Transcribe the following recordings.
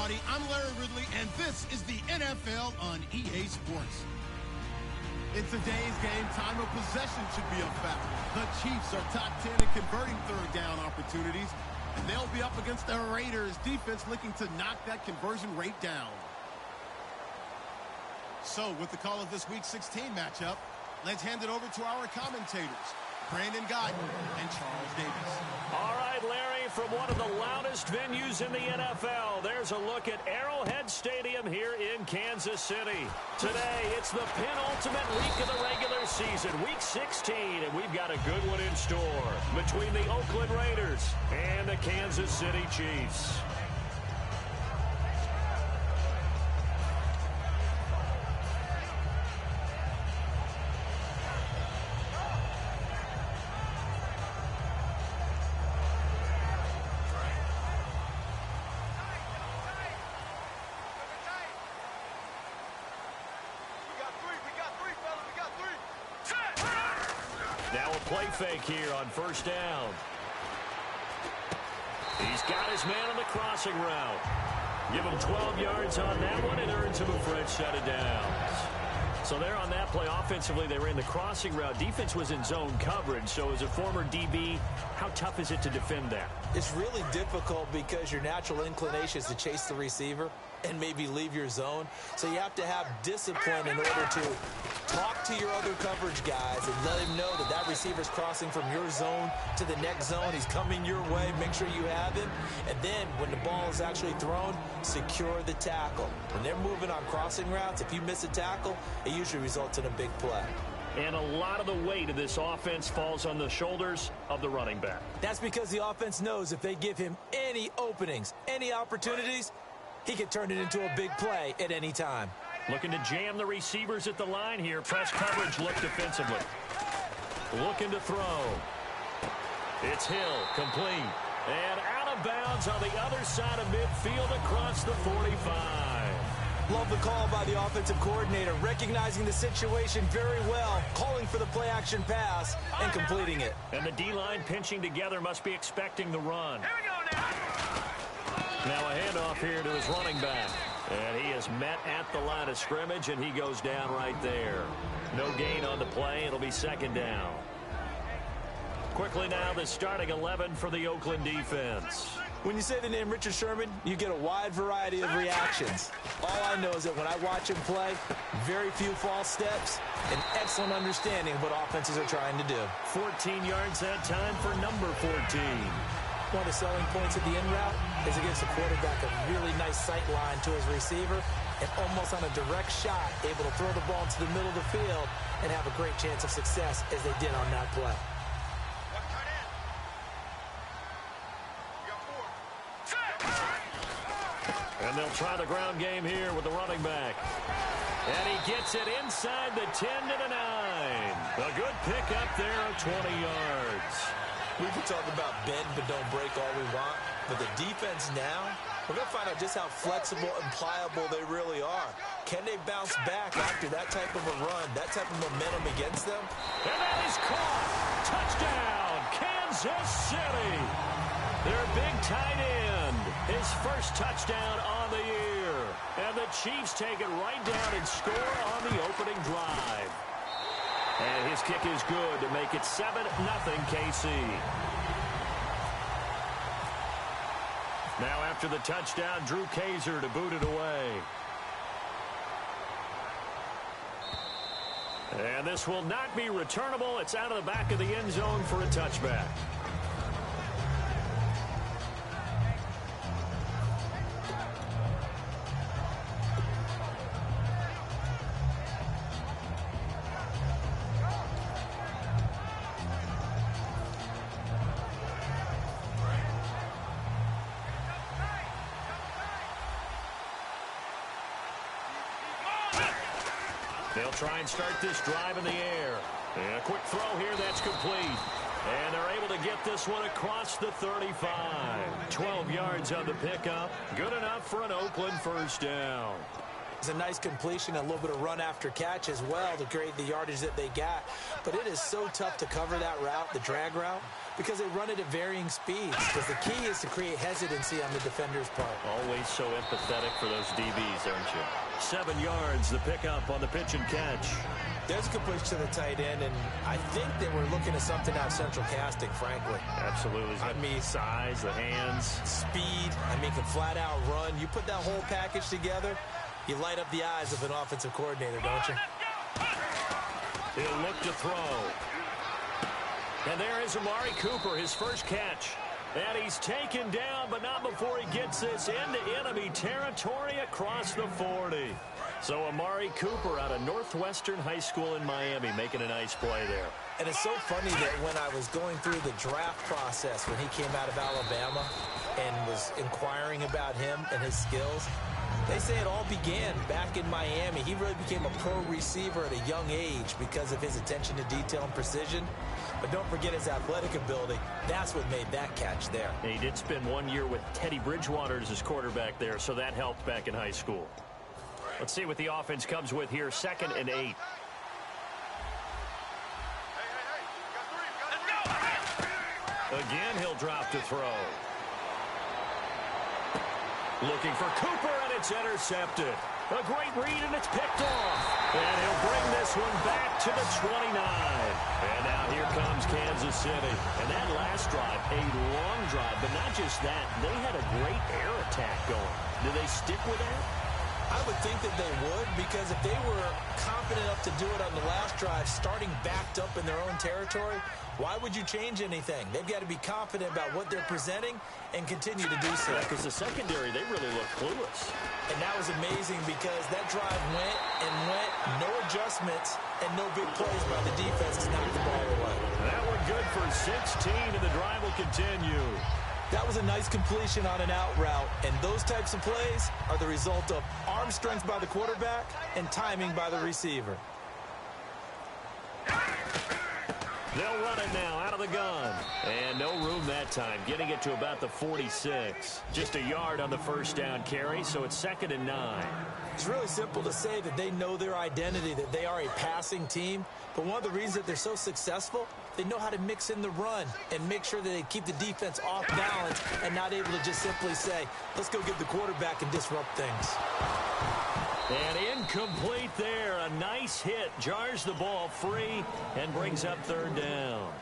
everybody. I'm Larry Ridley, and this is the NFL on EA Sports. In today's game, time of possession should be a factor. The Chiefs are top 10 in converting third down opportunities, and they'll be up against the Raiders' defense looking to knock that conversion rate down. So, with the call of this Week 16 matchup, let's hand it over to our commentators, Brandon Guyton and Charles Davis. All right, Larry, from one of the loudest venues in the NFL, there's a look at Arrowhead Stadium here in Kansas City. Today, it's the penultimate week of the regular season, Week 16, and we've got a good one in store between the Oakland Raiders and the Kansas City Chiefs. Now a play fake here on first down. He's got his man on the crossing route. Give him 12 yards on that one and earns him a fresh set of downs. So there on that play, offensively, they ran the crossing route. Defense was in zone coverage. So as a former DB, how tough is it to defend that? It's really difficult because your natural inclination is to chase the receiver and maybe leave your zone. So you have to have discipline in order to talk to your other coverage guys and let him know that that receiver's crossing from your zone to the next zone. He's coming your way. Make sure you have him. And then when the ball is actually thrown, secure the tackle. When they're moving on crossing routes, if you miss a tackle, it usually results in a big play. And a lot of the weight of this offense falls on the shoulders of the running back. That's because the offense knows if they give him any openings, any opportunities, he can turn it into a big play at any time. Looking to jam the receivers at the line here. Press coverage look defensively. Looking to throw. It's Hill, complete. And out of bounds on the other side of midfield across the 45. Love the call by the offensive coordinator, recognizing the situation very well, calling for the play-action pass, and completing it. And the D-line pinching together must be expecting the run. Here we go now. Now a handoff here to his running back. And he is met at the line of scrimmage, and he goes down right there. No gain on the play. It'll be second down. Quickly now, the starting 11 for the Oakland defense. When you say the name Richard Sherman, you get a wide variety of reactions. All I know is that when I watch him play, very few false steps, and excellent understanding of what offenses are trying to do. 14 yards that time for number 14. One of the selling points of the in route is it gives the quarterback a really nice sight line to his receiver and almost on a direct shot able to throw the ball into the middle of the field and have a great chance of success as they did on that play. And they'll try the ground game here with the running back. And he gets it inside the 10 to the 9. A good pickup there of 20 yards. We can talk about bend but don't break all we want, but the defense now, we're going to find out just how flexible and pliable they really are. Can they bounce back after that type of a run, that type of momentum against them? And that is caught. Touchdown, Kansas City. Their big tight end, his first touchdown on the year. And the Chiefs take it right down and score on the opening drive. And his kick is good to make it 7-0 KC. Now after the touchdown, Drew Kaiser to boot it away. And this will not be returnable. It's out of the back of the end zone for a touchback. They'll try and start this drive in the air. And a quick throw here, that's complete. And they're able to get this one across the 35. 12 yards on the pickup. Good enough for an Oakland first down. It's a nice completion, a little bit of run after catch as well to create the yardage that they got. But it is so tough to cover that route, the drag route, because they run it at varying speeds. Because the key is to create hesitancy on the defender's part. Always so empathetic for those DBs, aren't you? 7 yards, the pickup on the pitch and catch. There's a good push to the tight end, and I think they were looking at something out of central casting, frankly. Absolutely. I mean, size, the hands. Speed. I mean, can flat out run. You put that whole package together, you light up the eyes of an offensive coordinator, don't you? He'll look to throw. And there is Amari Cooper, his first catch. And he's taken down, but not before he gets this into enemy territory across the 40. So Amari Cooper out of Northwestern High School in Miami making a nice play there. And it's so funny that when I was going through the draft process when he came out of Alabama and was inquiring about him and his skills, they say it all began back in Miami. He really became a pro receiver at a young age because of his attention to detail and precision. But don't forget his athletic ability. That's what made that catch there. And he did spend 1 year with Teddy Bridgewater as his quarterback there, so that helped back in high school. Let's see what the offense comes with here. 2nd and 8. Again, he'll drop to throw. Looking for Cooper, and it's intercepted. A great read, and it's picked off. And he'll bring this one back to the 29. And now here comes Kansas City. And that last drive, a long drive, but not just that. They had a great air attack going. Do they stick with that? I would think that they would, because if they were confident enough to do it on the last drive, starting backed up in their own territory, why would you change anything? They've got to be confident about what they're presenting and continue to do so. Because the secondary, they really look clueless. And that was amazing because that drive went and went, no adjustments, and no big plays by the defense to knock the ball away. That one good for 16, and the drive will continue. That was a nice completion on an out route, and those types of plays are the result of arm strength by the quarterback and timing by the receiver. They'll run it now out of the gun. And no room that time, getting it to about the 46. Just a yard on the first down carry, so it's 2nd and 9. It's really simple to say that they know their identity, that they are a passing team. But one of the reasons that they're so successful, they know how to mix in the run and make sure that they keep the defense off balance and not able to just simply say, let's go get the quarterback and disrupt things. And incomplete there. A nice hit. Jars the ball free and brings up 3rd down.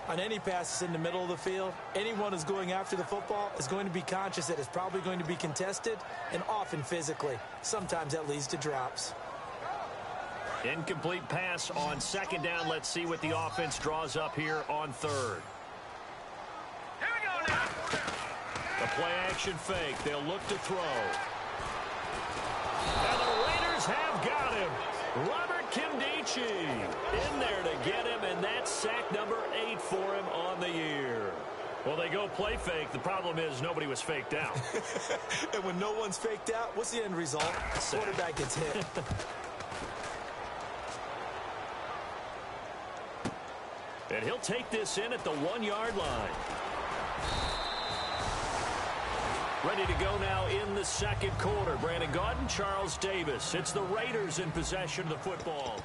On any passes in the middle of the field, anyone who's going after the football is going to be conscious that it's probably going to be contested and often physically. Sometimes that leads to drops. Incomplete pass on 2nd down. Let's see what the offense draws up here on 3rd. Here we go now. A play action fake. They'll look to throw. And the Raiders have got him. Robert Kimdichie in there to get him, and that's sack number 8 for him on the year. Well, they go play fake. The problem is nobody was faked out. And when no one's faked out, what's the end result? The quarterback gets hit. And he'll take this in at the 1-yard line. Ready to go now in the 2nd quarter. Brandon Gaudin, Charles Davis. It's the Raiders in possession of the football.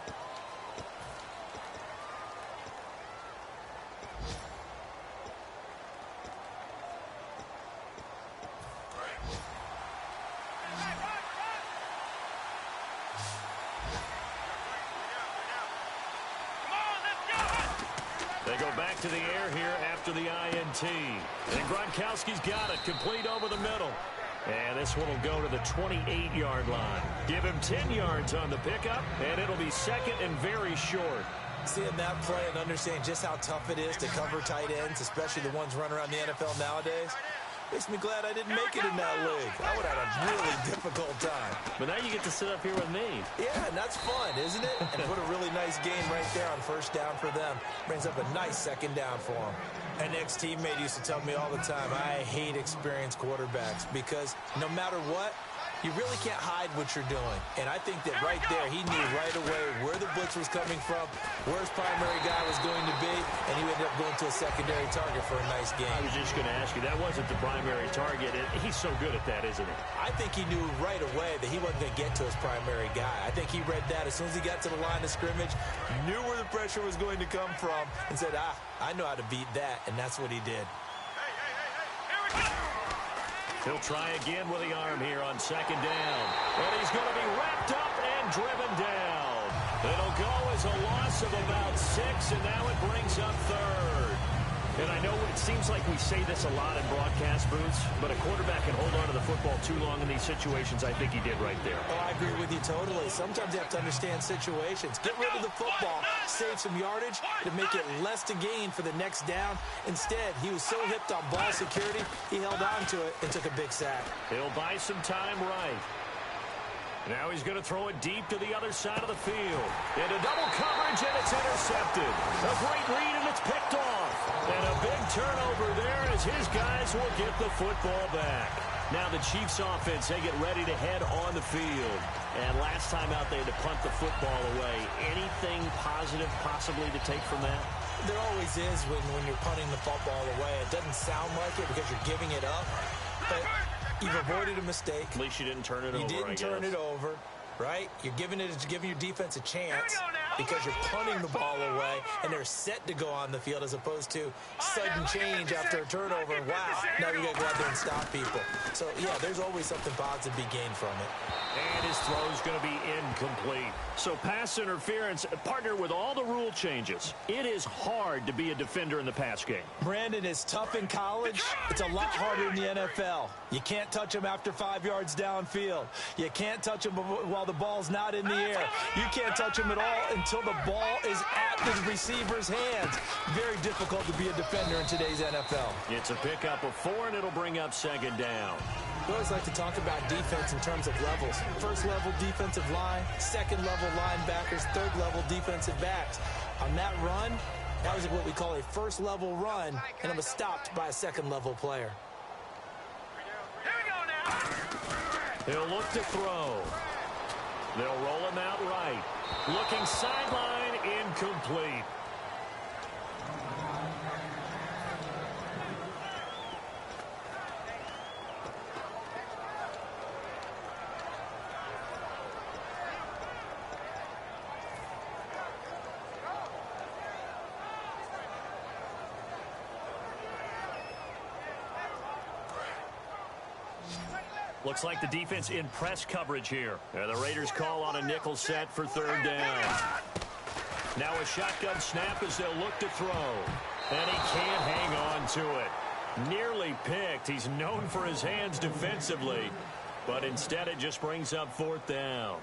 They go back to the air here after the INT. And Gronkowski's got it, complete over the middle. And this one will go to the 28-yard line. Give him 10 yards on the pickup, and it'll be 2nd and very short. Seeing that play and understanding just how tough it is to cover tight ends, especially the ones running around the NFL nowadays, makes me glad I didn't make it in that league. I would have had a really difficult time. But now you get to sit up here with me. Yeah, and that's fun, isn't it? And put a really nice game right there on 1st down for them. Brings up a nice 2nd down for them. An ex-teammate used to tell me all the time, I hate experienced quarterbacks because no matter what, You really can't hide what you're doing. And I think that right there, he knew right away where the blitz was coming from, where his primary guy was going to be, and he ended up going to a secondary target for a nice game. I was just going to ask you, that wasn't the primary target. He's so good at that, isn't he? I think he knew right away that he wasn't going to get to his primary guy. I think he read that as soon as he got to the line of scrimmage, knew where the pressure was going to come from, and said, I know how to beat that, and that's what he did. He'll try again with the arm here on second down. And he's going to be wrapped up and driven down. It'll go as a loss of about 6, and now it brings up third. And I know it seems like we say this a lot in broadcast booths, but a quarterback can hold on to the football too long in these situations. I think he did right there. Oh, I agree with you totally. Sometimes you have to understand situations. Get rid of the football, save some yardage to make it less to gain for the next down. Instead, he was so hipped on ball security, he held on to it and took a big sack. He'll buy some time right. Now he's going to throw it deep to the other side of the field. Into double coverage, and it's intercepted. A great read, and it's picked off. And a big turnover there as his guys will get the football back. Now the Chiefs offense, they get ready to head on the field. And last time out, they had to punt the football away. Anything positive possibly to take from that? There always is when you're punting the football away. It doesn't sound like it because you're giving it up. But you've avoided a mistake. At least you didn't turn it over, You didn't turn it over, right? You're giving your defense a chance because you're punting the ball away, and they're set to go on the field as opposed to sudden change after a turnover, and wow, now you got to go out there and stop people. So, yeah, there's always something positive to be gained from it. And his throw is going to be incomplete. So pass interference, partner with all the rule changes. It is hard to be a defender in the pass game. Brandon, is tough in college. It's a lot harder in the NFL. You can't touch him after 5 yards downfield. You can't touch him while the ball's not in the air. You can't touch him at all until the ball is at the receiver's hands. Very difficult to be a defender in today's NFL. It's a pickup of 4, and it'll bring up second down. We always like to talk about defense in terms of levels. First level defensive line, second level linebackers, third level defensive backs. On that run, that was what we call a first level run, and it was stopped by a second level player. Here we go now. He'll look to throw. They'll roll him out right. Looking sideline, incomplete. Looks like the defense in press coverage here. And the Raiders call on a nickel set for third down. Now a shotgun snap as they'll look to throw. And he can't hang on to it. Nearly picked. He's known for his hands defensively. But instead it just brings up fourth down.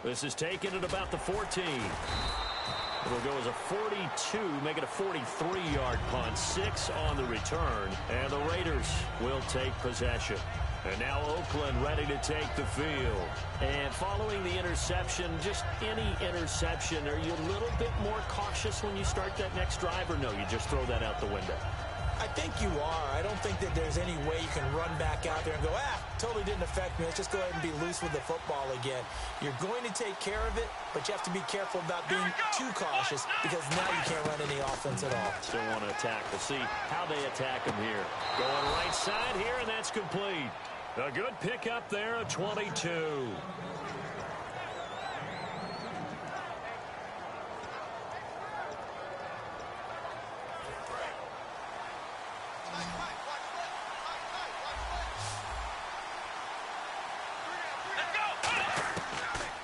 This is taken at about the 14. It'll go as a 42, make it a 43-yard punt, 6 on the return, and the Raiders will take possession. And now Oakland ready to take the field. And following the interception, just any interception, are you a little bit more cautious when you start that next drive, or no, you just throw that out the window? I think you are. I don't think that there's any way you can run back out there and go, totally didn't affect me. Let's just go ahead and be loose with the football again. You're going to take care of it, but you have to be careful about being too cautious because now you can't run any offense at all. Still want to attack. We'll see how they attack him here. Going right side here, and that's complete. A good pickup there, a 22.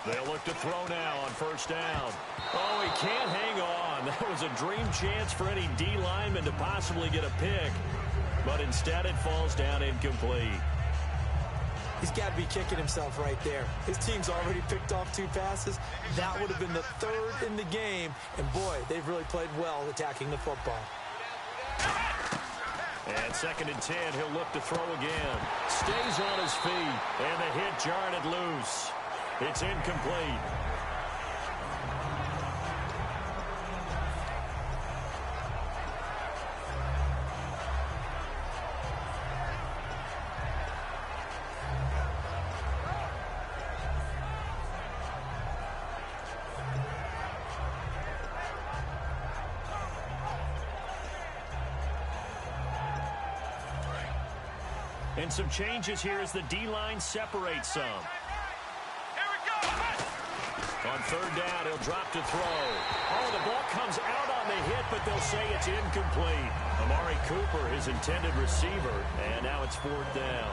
They'll look to throw now on first down. Oh, he can't hang on. That was a dream chance for any D lineman to possibly get a pick. But instead it falls down incomplete. He's got to be kicking himself right there. His team's already picked off 2 passes. That would have been the 3rd in the game. And, boy, they've really played well attacking the football. And 2nd and 10, he'll look to throw again. Stays on his feet, and the hit jarred it loose. It's incomplete. And some changes here as the D-line separates some. Here we go. On 3rd down, he'll drop to throw. Oh, the ball comes out on the hit, but they'll say it's incomplete. Amari Cooper, his intended receiver, and now it's 4th down.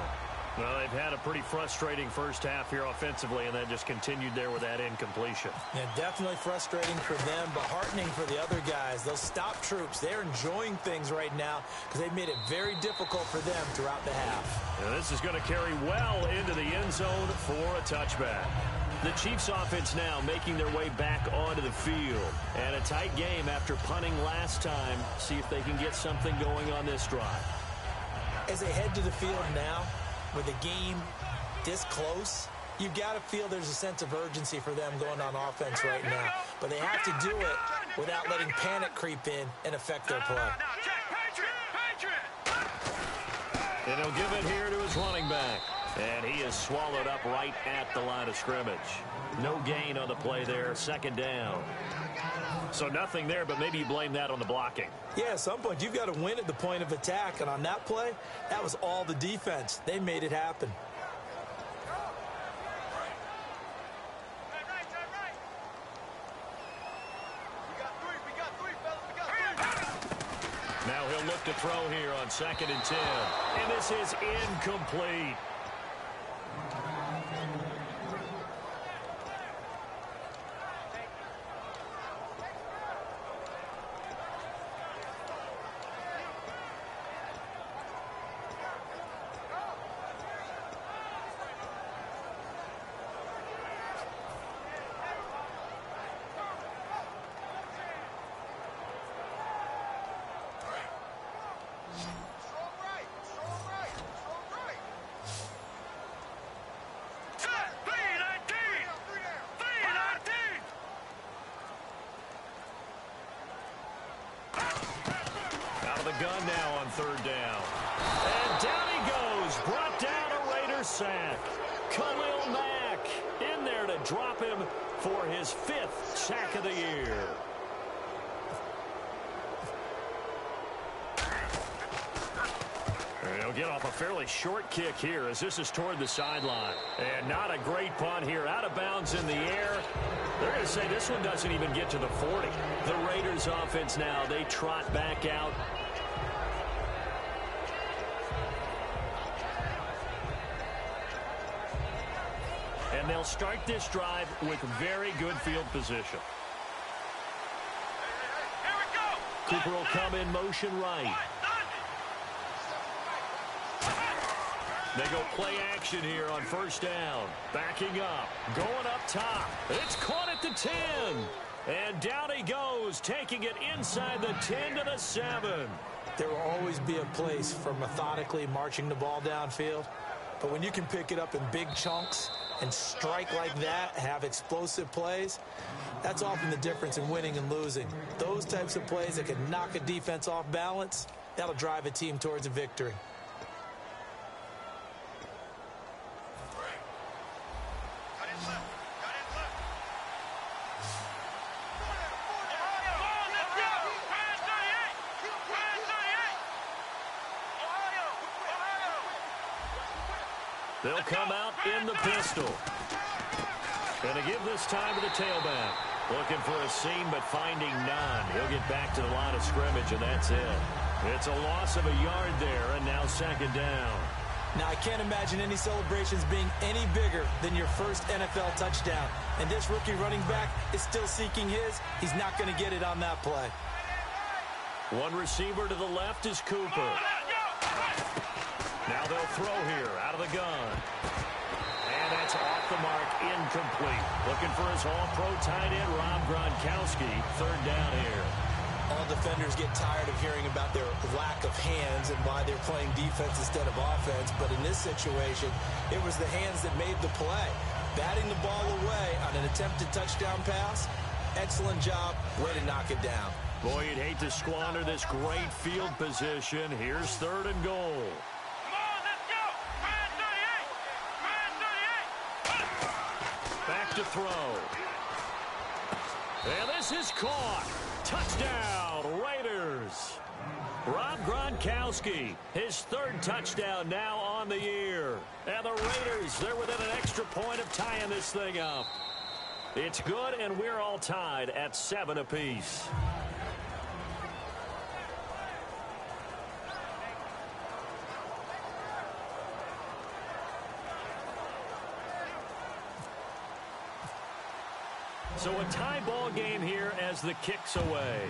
Well, they've had a pretty frustrating first half here offensively, and that just continued there with that incompletion. Yeah, definitely frustrating for them, but heartening for the other guys. Those stop troops, they're enjoying things right now because they've made it very difficult for them throughout the half. And this is going to carry well into the end zone for a touchback. The Chiefs offense now making their way back onto the field. And a tight game after punting last time. See if they can get something going on this drive. As they head to the field now, with the game this close, you've got to feel there's a sense of urgency for them going on offense right now. But they have to do it without letting panic creep in and affect their play. And he'll give it here to his running back. And he is swallowed up right at the line of scrimmage. No gain on the play there, 2nd down. So nothing there, but maybe you blame that on the blocking. Yeah, at some point, you've got to win at the point of attack. And on that play, that was all the defense. They made it happen. Now he'll look to throw here on 2nd and 10. And this is incomplete. Gun now on 3rd down. And down he goes. Brought down a Raider sack. Khalil Mack in there to drop him for his 5th sack of the year. He'll get off a fairly short kick here as this is toward the sideline. And not a great punt here. Out of bounds in the air. They're going to say this one doesn't even get to the 40. The Raiders offense now, they trot back out. And they'll start this drive with very good field position. Here we go. Cooper will come in motion right. They go play action here on 1st down. Backing up. Going up top. It's caught at the 10. And down he goes, taking it inside the 10 to the 7. There will always be a place for methodically marching the ball downfield. But when you can pick it up in big chunks and strike like that, have explosive plays, that's often the difference in winning and losing. Those types of plays that can knock a defense off balance, that'll drive a team towards a victory. They'll come out in the pistol. Going to give this time to the tailback. Looking for a seam, but finding none. He'll get back to the line of scrimmage, and that's it. It's a loss of a yard there, and now 2nd down. Now, I can't imagine any celebrations being any bigger than your first NFL touchdown. And this rookie running back is still seeking his. He's not going to get it on that play. One receiver to the left is Cooper. Now they'll throw here out of the gun. And that's off the mark, incomplete. Looking for his all-pro tight end, Rob Gronkowski. 3rd down here. All defenders get tired of hearing about their lack of hands and why they're playing defense instead of offense. But in this situation, it was the hands that made the play. Batting the ball away on an attempted touchdown pass. Excellent job. Way to knock it down. Boy, you'd hate to squander this great field position. Here's 3rd and goal. Come on, let's go. Man 38. Man 38. Back to throw. And this is caught. Touchdown, Raiders. Rob Gronkowski, his 3rd touchdown now on the year. And the Raiders, they're within an extra point of tying this thing up. It's good, and we're all tied at 7 apiece. So a tie ball game here as the kick's away.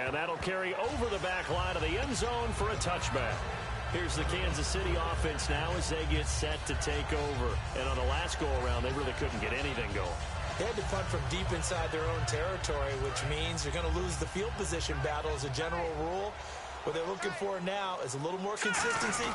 And that'll carry over the back line of the end zone for a touchback. Here's the Kansas City offense now as they get set to take over. And on the last go-around, they really couldn't get anything going. They had to punt from deep inside their own territory, which means you're going to lose the field position battle as a general rule. What they're looking for now is a little more consistency,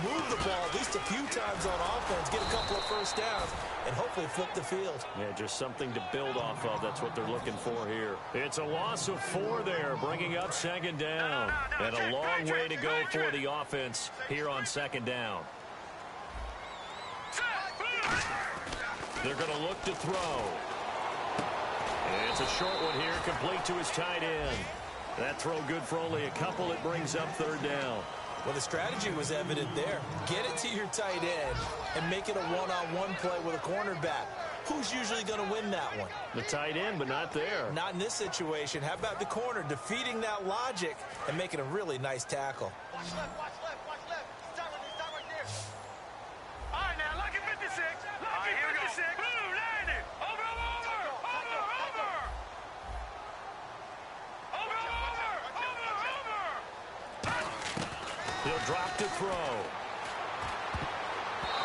move the ball at least a few times on offense, get a couple of first downs, and hopefully flip the field. Yeah, just something to build off of. That's what they're looking for here. It's a loss of 4 there, bringing up 2nd down. And a long way to go for the offense here on 2nd down. They're going to look to throw. It's a short one here, complete to his tight end. That throw good for only a couple. It brings up 3rd down. Well, the strategy was evident there. Get it to your tight end and make it a one-on-one play with a cornerback. Who's usually going to win that one? The tight end, but not there. Not in this situation. How about the corner defeating that logic and making a really nice tackle? Watch left, watch left, watch left. Stop right there. All right, now, lucky 56. Lucky 56. Blue, landed. Over. He'll drop to throw.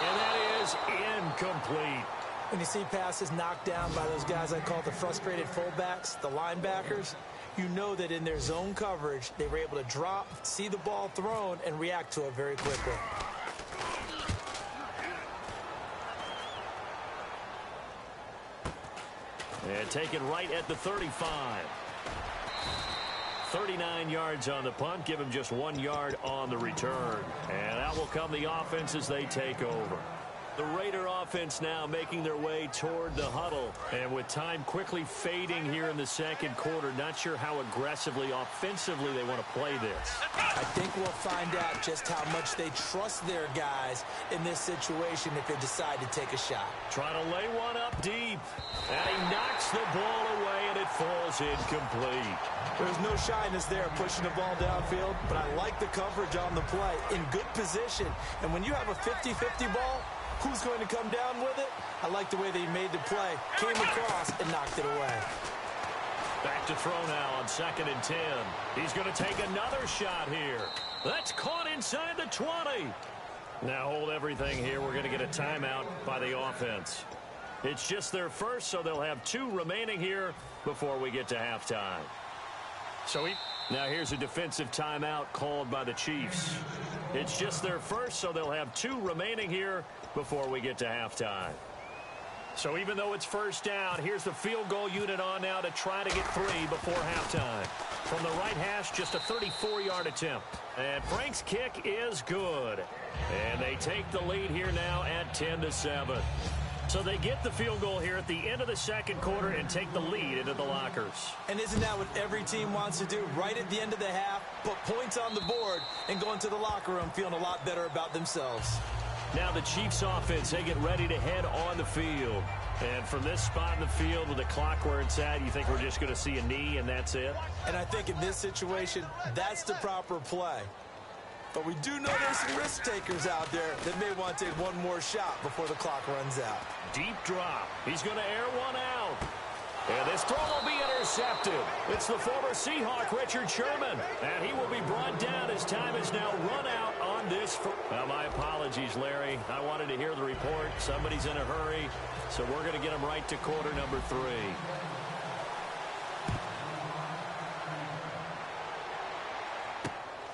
And that is incomplete. When you see passes knocked down by those guys I call the frustrated fullbacks, the linebackers, you know that in their zone coverage, they were able to drop, see the ball thrown, and react to it very quickly. And taken right at the 35. 39 yards on the punt. Give him just 1 yard on the return. And out will come the offense as they take over. The Raider offense now making their way toward the huddle. And with time quickly fading here in the 2nd quarter, not sure how aggressively, offensively they want to play this. I think we'll find out just how much they trust their guys in this situation if they decide to take a shot. Trying to lay one up deep. And he knocks the ball away, and it falls incomplete. There's no shyness there pushing the ball downfield, but I like the coverage on the play. In good position. And when you have a 50-50 ball, who's going to come down with it? I like the way they made the play, came across, and knocked it away. Back to throw now on 2nd and 10. He's going to take another shot here. That's caught inside the 20. Now hold everything here. We're going to get a timeout by the offense. It's just their first, so they'll have 2 remaining here before we get to halftime. Now here's a defensive timeout called by the Chiefs. It's just their first, so they'll have 2 remaining here before we get to halftime. So even though it's 1st down, here's the field goal unit on now to try to get 3 before halftime. From the right hash, just a 34-yard attempt. And Frank's kick is good. And they take the lead here now at 10-7. So they get the field goal here at the end of the 2nd quarter and take the lead into the lockers. And isn't that what every team wants to do? Right at the end of the half, put points on the board and go into the locker room feeling a lot better about themselves. Now the Chiefs offense, they get ready to head on the field. And from this spot in the field with the clock where it's at, you think we're just going to see a knee and that's it? And I think in this situation, that's the proper play. But we do know there's some risk takers out there that may want to take one more shot before the clock runs out. Deep drop. He's going to air one out. And this throw will be intercepted. It's the former Seahawk, Richard Sherman. And he will be brought down as time is now run out on on this. Well, my apologies, Larry. I wanted to hear the report. Somebody's in a hurry, so we're going to get him right to quarter number 3.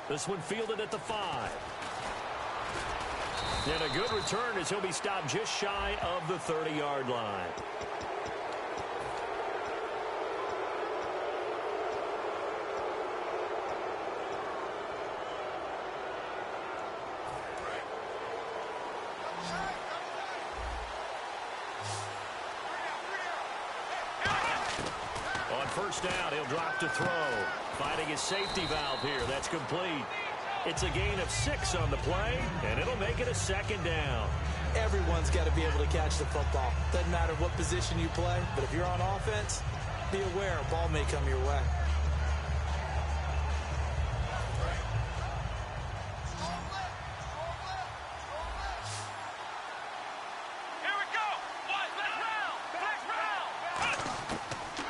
This one fielded at the 5. And a good return as he'll be stopped just shy of the 30-yard line. On first down, he'll drop to throw. Finding his safety valve here. That's complete. It's a gain of 6 on the play, and it'll make it a 2nd down. Everyone's got to be able to catch the football. Doesn't matter what position you play, but if you're on offense, be aware a ball may come your way.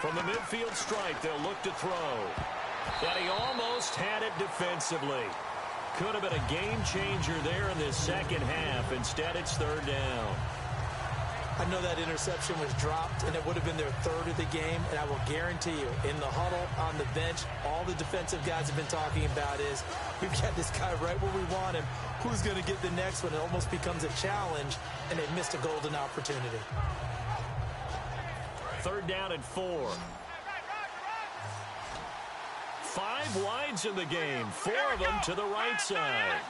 From the midfield stripe, they'll look to throw. And he almost had it defensively. Could have been a game changer there in this second half. Instead, it's 3rd down. I know that interception was dropped, and it would have been their 3rd of the game. And I will guarantee you, in the huddle, on the bench, all the defensive guys have been talking about is, we've got this guy right where we want him. Who's going to get the next one? It almost becomes a challenge, and they've missed a golden opportunity. 3rd down and 4. 5 wides in the game. 4 of them to the right side.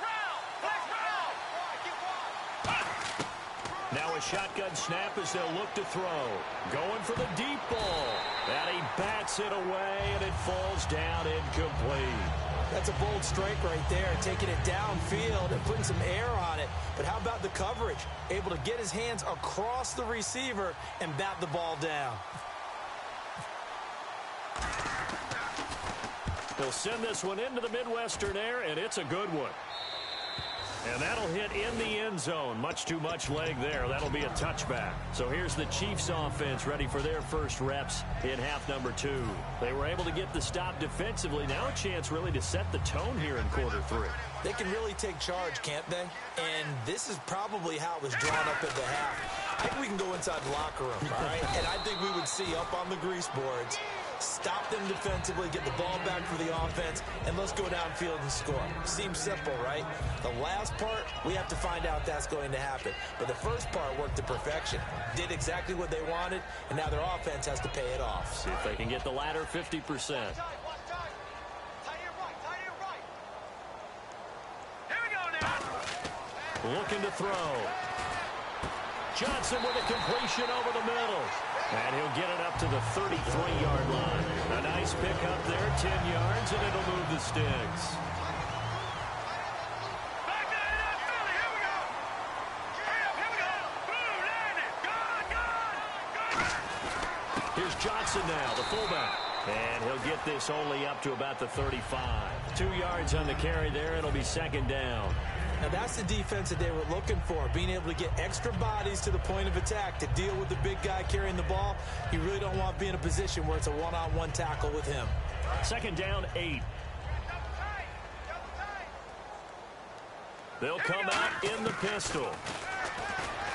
Now a shotgun snap as they'll look to throw. Going for the deep ball. And he bats it away, and it falls down incomplete. That's a bold strike right there, taking it downfield and putting some air on it. But how about the coverage? Able to get his hands across the receiver and bat the ball down. He'll send this one into the Midwestern air, and it's a good one. And that'll hit in the end zone. Much too much leg there. That'll be a touchback. So here's the Chiefs offense ready for their first reps in half number 2. They were able to get the stop defensively. Now a chance really to set the tone here in quarter 3. They can really take charge, can't they? And this is probably how it was drawn up at the half. I think we can go inside the locker room, all right? And I think we would see up on the grease boards, stop them defensively, get the ball back for the offense, and let's go downfield and score. Seems simple, right? The last part, we have to find out that's going to happen. But the first part worked to perfection. Did exactly what they wanted, and now their offense has to pay it off. See if they can get the latter 50%. Looking to throw. Johnson with a completion over the middle. And he'll get it up to the 33-yard line. A nice pickup there, 10 yards, and it'll move the sticks. Here's Johnson now, the fullback. And he'll get this only up to about the 35. 2 yards on the carry there. It'll be 2nd down. Now that's the defense that they were looking for, being able to get extra bodies to the point of attack to deal with the big guy carrying the ball. You really don't want to be in a position where it's a one-on-one tackle with him. 2nd down, 8. They'll come out in the pistol.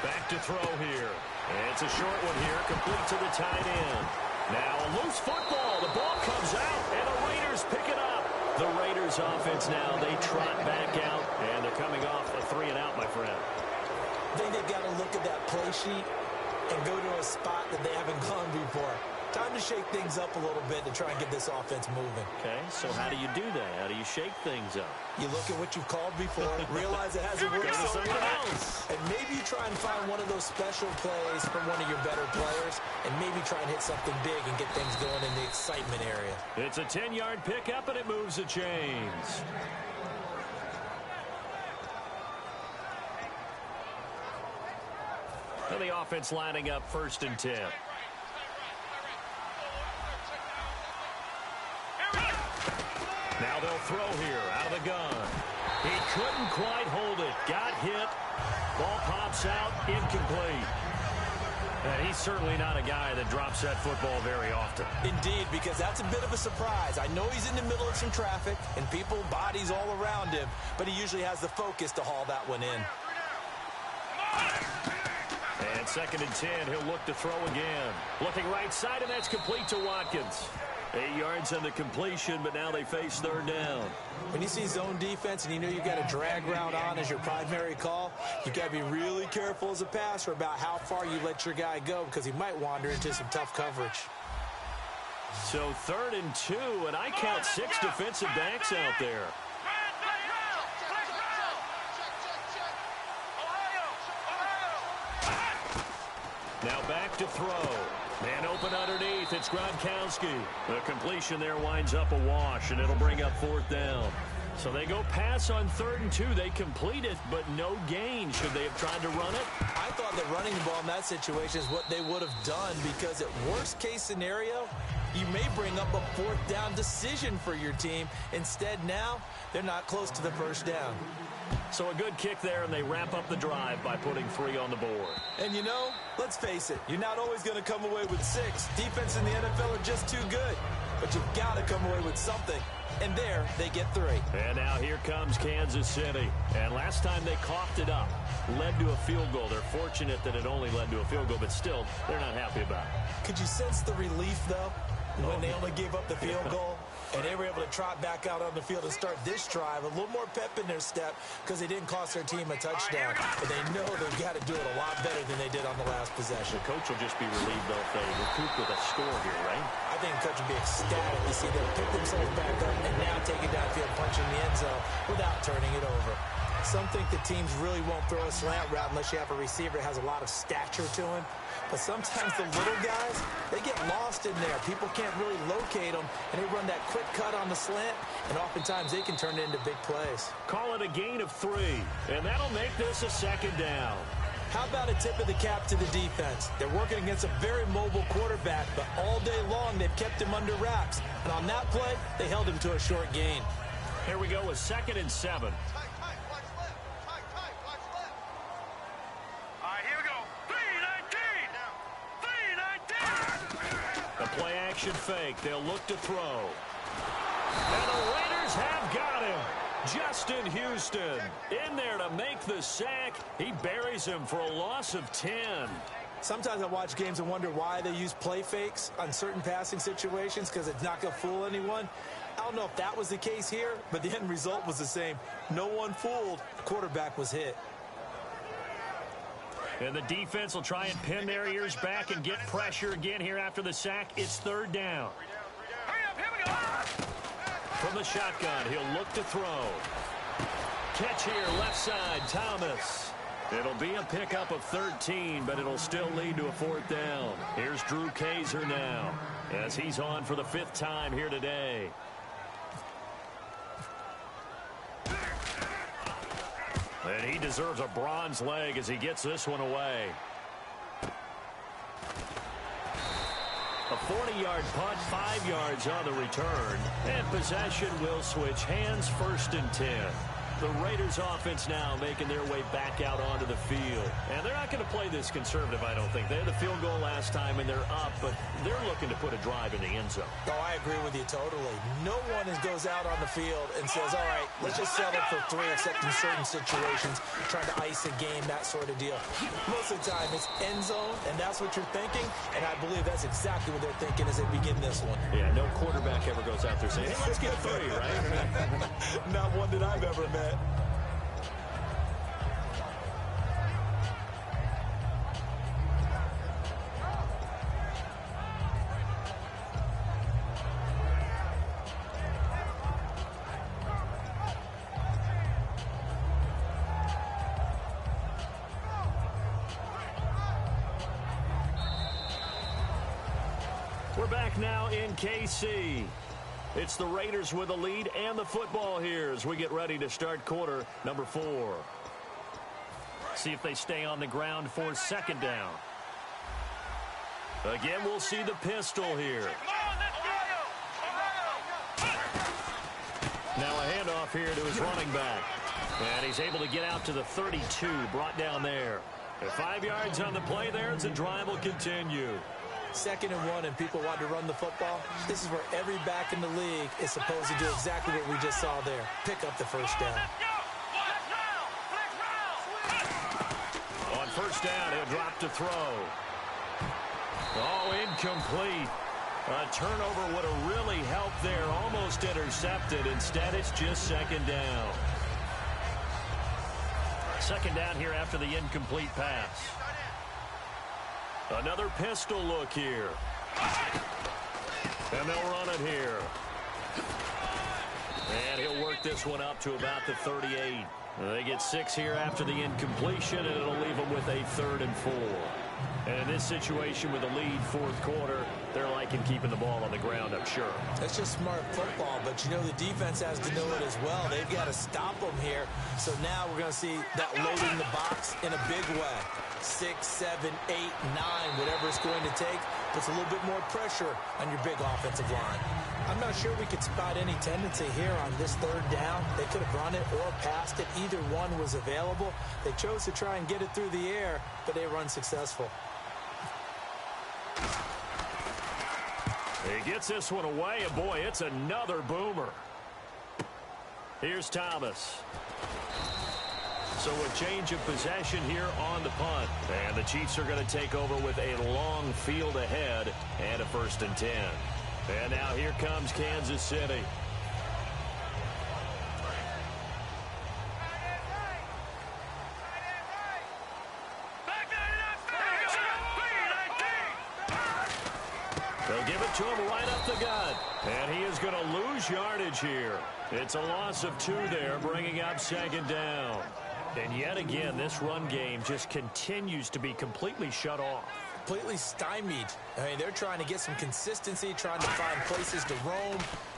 Back to throw here. And it's a short one here, complete to the tight end. Now a loose football. The ball comes out, and the Raiders pick it up. The Raiders offense now, they trot back out, and they're coming off a 3-and-out, my friend. I think they've got to look at that play sheet and go to a spot that they haven't gone before. Time to shake things up a little bit to try and get this offense moving. Okay, so how do you do that? How do you shake things up? You look at what you've called before, realize it hasn't worked so well, and maybe you try and find one of those special plays from one of your better players, and maybe try and hit something big and get things going in the excitement area. It's a 10-yard pickup, and it moves the chains. And the offense lining up 1st and 10. Now they'll throw here out of the gun. He couldn't quite hold it. Got hit. Ball pops out. Incomplete. And he's certainly not a guy that drops that football very often. Indeed, because that's a bit of a surprise. I know he's in the middle of some traffic and people, bodies all around him, but he usually has the focus to haul that one in. And 2nd and 10, he'll look to throw again. Looking right side, and that's complete to Watkins. 8 yards on the completion, but now they face 3rd down. When you see zone defense and you know you've got a drag route on as your primary call, you've got to be really careful as a passer about how far you let your guy go because he might wander into some tough coverage. So 3rd and 2, and I count 6 defensive backs out there. Now back to throw. Man open underneath. It's Gronkowski. The completion there winds up a wash, and it'll bring up 4th down. So they go pass on 3rd and 2. They complete it, but no gain. Should they have tried to run it? I thought that running the ball in that situation is what they would have done because at worst case scenario, you may bring up a 4th down decision for your team. Instead, now, they're not close to the 1st down. So a good kick there, and they wrap up the drive by putting 3 on the board. And you know, let's face it, you're not always going to come away with 6. Defense in the NFL are just too good. But you've got to come away with something. And there, they get 3. And now here comes Kansas City. And last time they coughed it up, led to a field goal. They're fortunate that it only led to a field goal, but still, they're not happy about it. Could you sense the relief, though, when they only gave up the field goal? And they were able to trot back out on the field and start this drive. A little more pep in their step because they didn't cost their team a touchdown. But they know they've got to do it a lot better than they did on the last possession. The coach will just be relieved, though, if they recoup with a score here, right? I think the coach will be ecstatic to see them pick themselves back up and now take it downfield, punching the end zone without turning it over. Some think the teams really won't throw a slant route unless you have a receiver that has a lot of stature to him. But sometimes the little guys, they get lost in there. People can't really locate them, and they run that quick cut on the slant, and oftentimes they can turn it into big plays. Call it a gain of 3, and that'll make this a 2nd down. How about a tip of the cap to the defense? They're working against a very mobile quarterback, but all day long they've kept him under wraps. And on that play, they held him to a short gain. Here we go with 2nd and 7. Play action fake. They'll look to throw. And the Raiders have got him. Justin Houston in there to make the sack. He buries him for a loss of 10. Sometimes I watch games and wonder why they use play fakes on certain passing situations because it's not going to fool anyone. I don't know if that was the case here, but the end result was the same. No one fooled. The quarterback was hit. And the defense will try and pin their ears back and get pressure again here after the sack. It's 3rd down. From the shotgun, he'll look to throw. Catch here, left side, Thomas. It'll be a pickup of 13, but it'll still lead to a 4th down. Here's Drew Kaiser now, as he's on for the 5th time here today. And he deserves a bronze leg as he gets this one away. A 40-yard punt, 5 yards on the return. And possession will switch hands, 1st and 10. The Raiders offense now making their way back out onto the field. And they're not going to play this conservative, I don't think. They had the field goal last time, and they're up, but they're looking to put a drive in the end zone. Oh, I agree with you totally. No one goes out on the field and says, all right, let's just settle for 3, except in certain situations, trying to ice a game, that sort of deal. Most of the time, it's end zone, and that's what you're thinking, and I believe that's exactly what they're thinking as they begin this one. Yeah, no quarterback ever goes out there saying, hey, let's get 3, right? Not one that I've ever met. We're back now in KC. It's the Raiders with the lead and the football here as we get ready to start quarter number 4. See if they stay on the ground for 2nd down. Again, we'll see the pistol here. Now a handoff here to his running back. And he's able to get out to the 32, brought down there. 5 yards on the play there as the drive will continue. 2nd and 1, and people want to run the football. This is where every back in the league is supposed to do exactly what we just saw there. Pick up the first down. On first down, he'll drop to throw. Oh, incomplete. A turnover would have really helped there. Almost intercepted. Instead, it's just 2nd down. 2nd down here after the incomplete pass. Another pistol look here. And they'll run it here. And he'll work this one up to about the 38. They get 6 here after the incompletion, and it'll leave them with a 3rd and 4. And in this situation with a lead 4th quarter, they're liking keeping the ball on the ground, I'm sure. That's just smart football, but you know the defense has to know it as well. They've got to stop them here. So now we're going to see that loading the box in a big way. 6, 7, 8, 9, whatever it's going to take, puts a little bit more pressure on your big offensive line. I'm not sure we could spot any tendency here on this 3rd down. They could have run it or passed it. Either one was available. They chose to try and get it through the air, but they were unsuccessful. He gets this one away, and boy, it's another boomer. Here's Thomas. So a change of possession here on the punt. And the Chiefs are going to take over with a long field ahead and a 1st and 10. And now here comes Kansas City. They'll give it to him right up the gut. And he is going to lose yardage here. It's a loss of 2 there, bringing up 2nd down. And yet again, this run game just continues to be completely shut off. Completely stymied. I mean, they're trying to get some consistency, trying to find places to roam.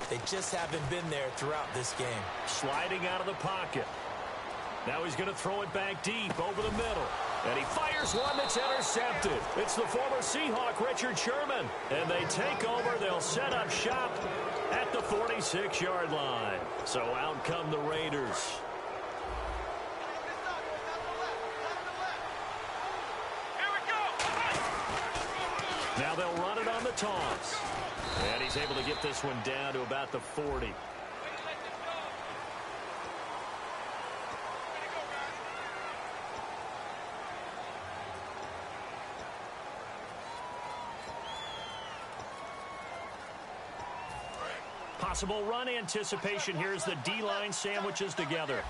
They just haven't been there throughout this game. Sliding out of the pocket. Now he's going to throw it back deep over the middle. And he fires one that's intercepted. It's the former Seahawk, Richard Sherman. And they take over. They'll set up shop at the 46-yard line. So out come the Raiders. Now they'll run it on the toss. And he's able to get this one down to about the 40. Possible run anticipation here as the D-line sandwiches together.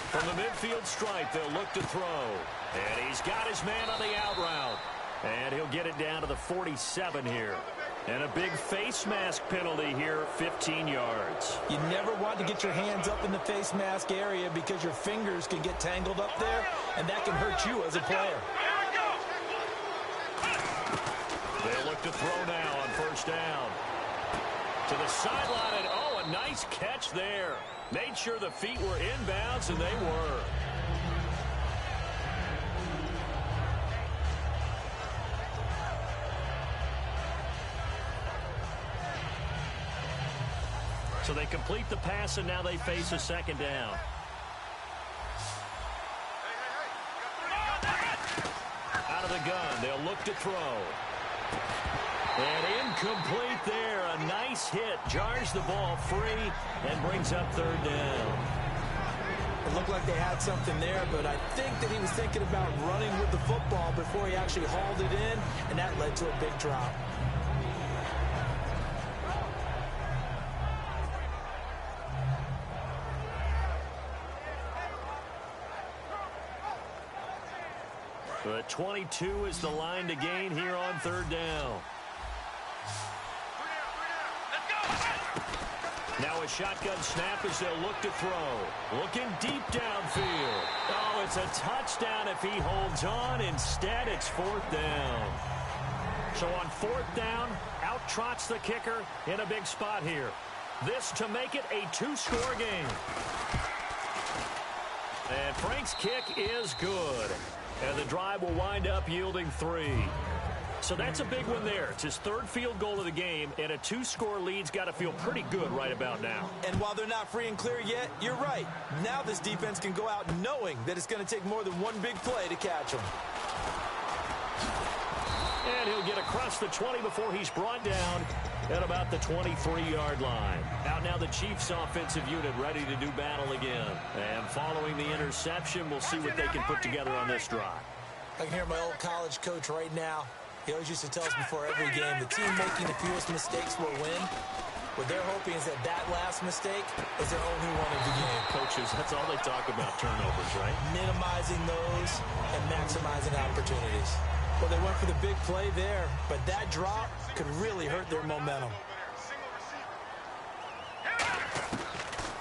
From the midfield stripe, they'll look to throw. And he's got his man on the out route. And he'll get it down to the 47 here. And a big face mask penalty here, 15 yards. You never want to get your hands up in the face mask area because your fingers can get tangled up there, and that can hurt you as a player. They look to throw now on first down. To the sideline, and oh, a nice catch there. Made sure the feet were inbounds, and they were. So they complete the pass, and now they face a 2nd down. Out of the gun, they'll look to throw. And incomplete there. A nice hit. Jars the ball free and brings up 3rd down. It looked like they had something there, but I think that he was thinking about running with the football before he actually hauled it in, and that led to a big drop. But 22 is the line to gain here on 3rd down. Now a shotgun snap as they'll look to throw. Looking deep downfield. Oh, it's a touchdown if he holds on. Instead, it's 4th down. So on 4th down, out trots the kicker in a big spot here. This to make it a 2-score game. And Frank's kick is good. And the drive will wind up yielding 3. So that's a big one there. It's his third field goal of the game, and a 2-score lead's got to feel pretty good right about now. And while they're not free and clear yet, you're right. Now this defense can go out knowing that it's going to take more than one big play to catch them. And he'll get across the 20 before he's brought down at about the 23-yard line. Out now the Chiefs offensive unit ready to do battle again. And following the interception, we'll see what they can put together on this drive. I can hear my old college coach right now. He always used to tell us before every game, the team making the fewest mistakes will win. What they're hoping is that that last mistake is their only one of the game. Coaches, that's all they talk about, turnovers, right? Minimizing those and maximizing opportunities. Well, they went for the big play there, but that drop could really hurt their momentum.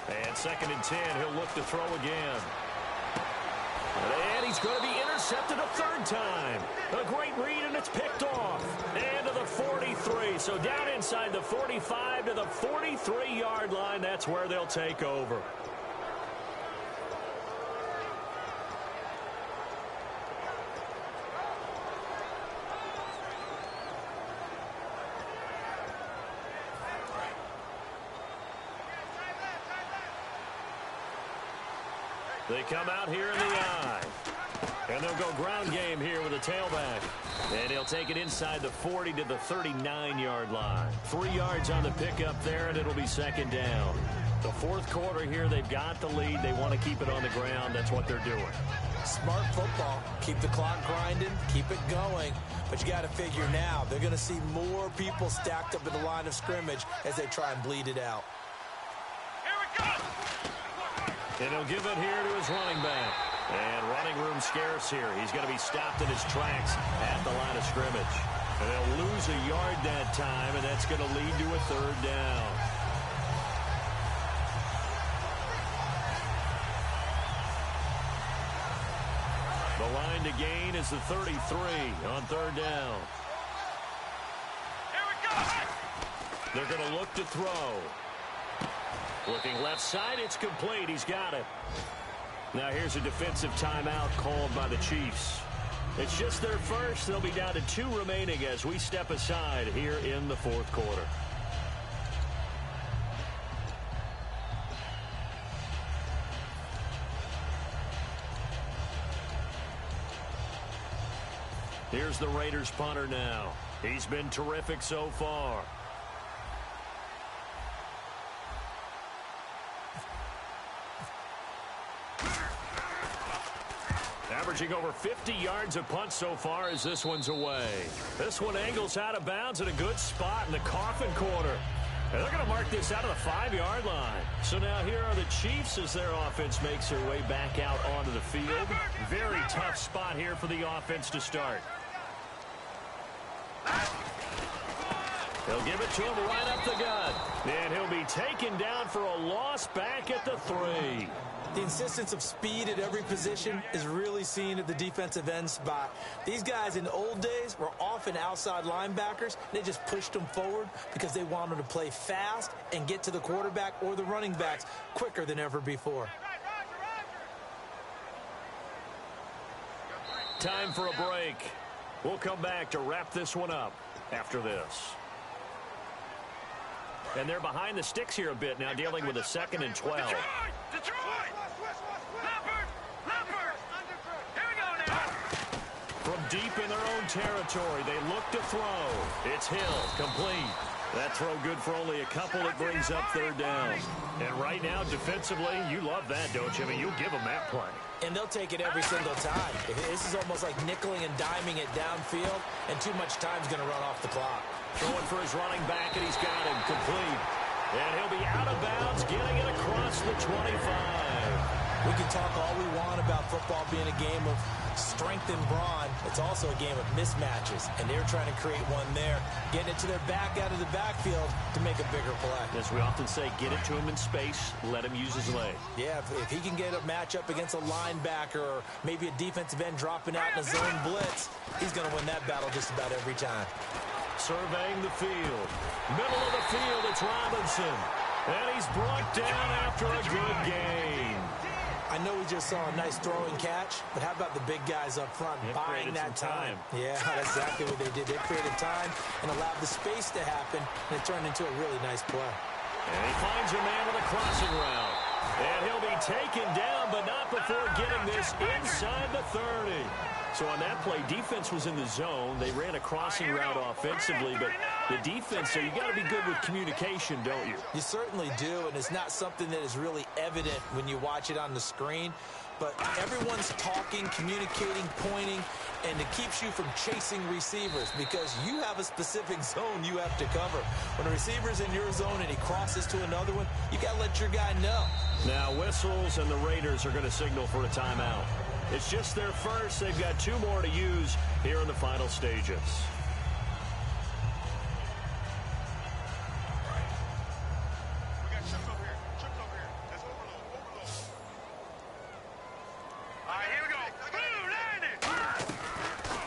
And 2nd and 10, he'll look to throw again. And he's going to be intercepted a third time. A great read, and it's picked off. And to the 43. So down inside the 45 to the 43-yard line. That's where they'll take over. They come out here in the I. And they'll go ground game here with a tailback. And he'll take it inside the 40 to the 39-yard line. 3 yards on the pickup there, and it'll be 2nd down. The 4th quarter here, they've got the lead. They want to keep it on the ground. That's what they're doing. Smart football. Keep the clock grinding. Keep it going. But you got to figure now, they're going to see more people stacked up at the line of scrimmage as they try and bleed it out. Here we go! And he'll give it here to his running back. And running room scarce here. He's going to be stopped in his tracks at the line of scrimmage. And they'll lose a yard that time, and that's going to lead to a 3rd down. The line to gain is the 33 on 3rd down. Here we go! They're going to look to throw. Looking left side, it's complete. He's got it. Now here's a defensive timeout called by the Chiefs. It's just their first. They'll be down to 2 remaining as we step aside here in the 4th quarter. Here's the Raiders punter now. He's been terrific so far. Averaging over 50 yards a punt so far as this one's away. This one angles out of bounds at a good spot in the coffin corner. And they're going to mark this out of the 5-yard line. So now here are the Chiefs as their offense makes their way back out onto the field. Very tough spot here for the offense to start. He'll give it to him right up the gut. And he'll be taken down for a loss back at the 3. The insistence of speed at every position is really seen at the defensive end spot. These guys in the old days were often outside linebackers. They just pushed them forward because they wanted to play fast and get to the quarterback or the running backs quicker than ever before. Time for a break. We'll come back to wrap this one up after this. And they're behind the sticks here a bit now, dealing with a 2nd and 12. Detroit! Leopard! Here we go now! From deep in their own territory, they look to throw. It's Hill, complete. That throw good for only a couple. It brings up 3rd down. And right now, defensively, you love that, don't you? I mean, you'll give them that play. And they'll take it every single time. This is almost like nickeling and diming it downfield, and too much time's going to run off the clock. Throwing for his running back, and he's got him complete. And he'll be out of bounds, getting it across the 25. We can talk all we want about football being a game of strength and brawn. It's also a game of mismatches, and they're trying to create one there, getting it to their back out of the backfield to make a bigger play. As we often say, get it to him in space, let him use his leg. Yeah, if he can get a matchup against a linebacker or maybe a defensive end dropping out in a zone blitz, he's going to win that battle just about every time. Surveying the field. Middle of the field, it's Robinson. And he's brought down after a good gain. I know just saw a nice throwing catch, but how about the big guys up front buying that time? Yeah, that's exactly what they did. They created time and allowed the space to happen, and it turned into a really nice play. And he finds a man with a crossing route. And he'll be taken down, but not before getting this inside the 30. So on that play, defense was in the zone. They ran a crossing route offensively, but the defense, so you got to be good with communication, don't you? You certainly do, and it's not something that is really evident when you watch it on the screen. But everyone's talking, communicating, pointing, and it keeps you from chasing receivers because you have a specific zone you have to cover. When a receiver's in your zone and he crosses to another one, you got to let your guy know. Now whistles, and the Raiders are going to signal for a timeout. It's just their first. They've got 2 more to use here in the final stages.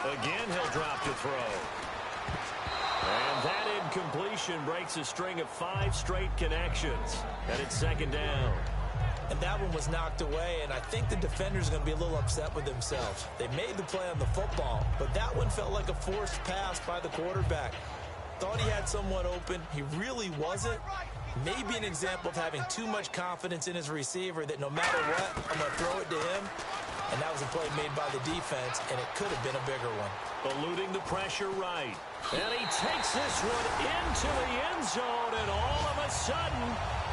Again, he'll drop to throw. And that incompletion breaks a string of 5 straight connections. And it's second down. And that one was knocked away, and I think the defender's going to be a little upset with themselves. They made the play on the football, but that one felt like a forced pass by the quarterback. Thought he had someone open. He really wasn't. Maybe an example of having too much confidence in his receiver that no matter what, I'm going to throw it to him. And that was a play made by the defense, and it could have been a bigger one. Eluding the pressure right. And he takes this one into the end zone, and all of a sudden,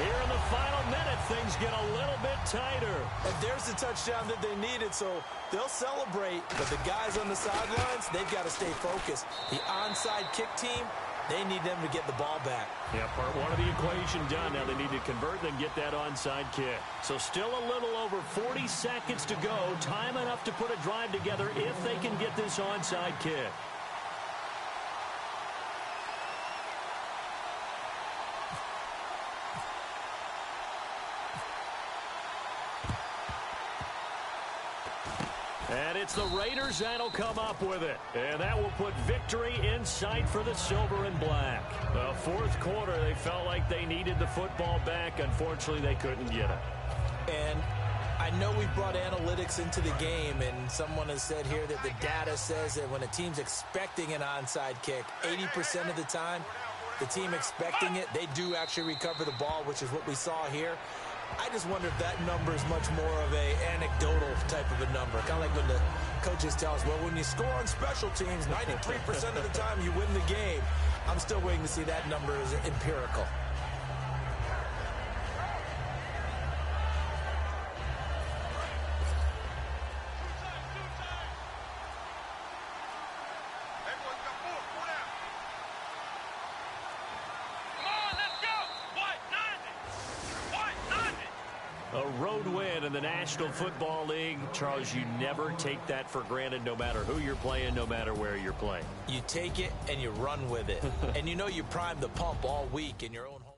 here in the final minute, things get a little bit tighter. And there's the touchdown that they needed, so they'll celebrate. But the guys on the sidelines, they've got to stay focused. The onside kick team, they need them to get the ball back. Yeah, part 1 of the equation done. Now they need to convert and get that onside kick. So still a little over 40 seconds to go. Time enough to put a drive together if they can get this onside kick. And it's the Raiders that'll come up with it. And that will put victory in sight for the silver and black. The fourth quarter, they felt like they needed the football back. Unfortunately, they couldn't get it. And I know we brought analytics into the game, and someone has said here that the data says that when a team's expecting an onside kick, 80% of the time, the team expecting it, they do actually recover the ball, which is what we saw here. I just wonder if that number is much more of a anecdotal type of a number. Kind of like when the coaches tell us, well, when you score on special teams, 93% of the time you win the game. I'm still waiting to see that number as empirical. A road win in the National Football League. Charles, you never take that for granted no matter who you're playing, no matter where you're playing. You take it and you run with it. And you know you primed the pump all week in your own home.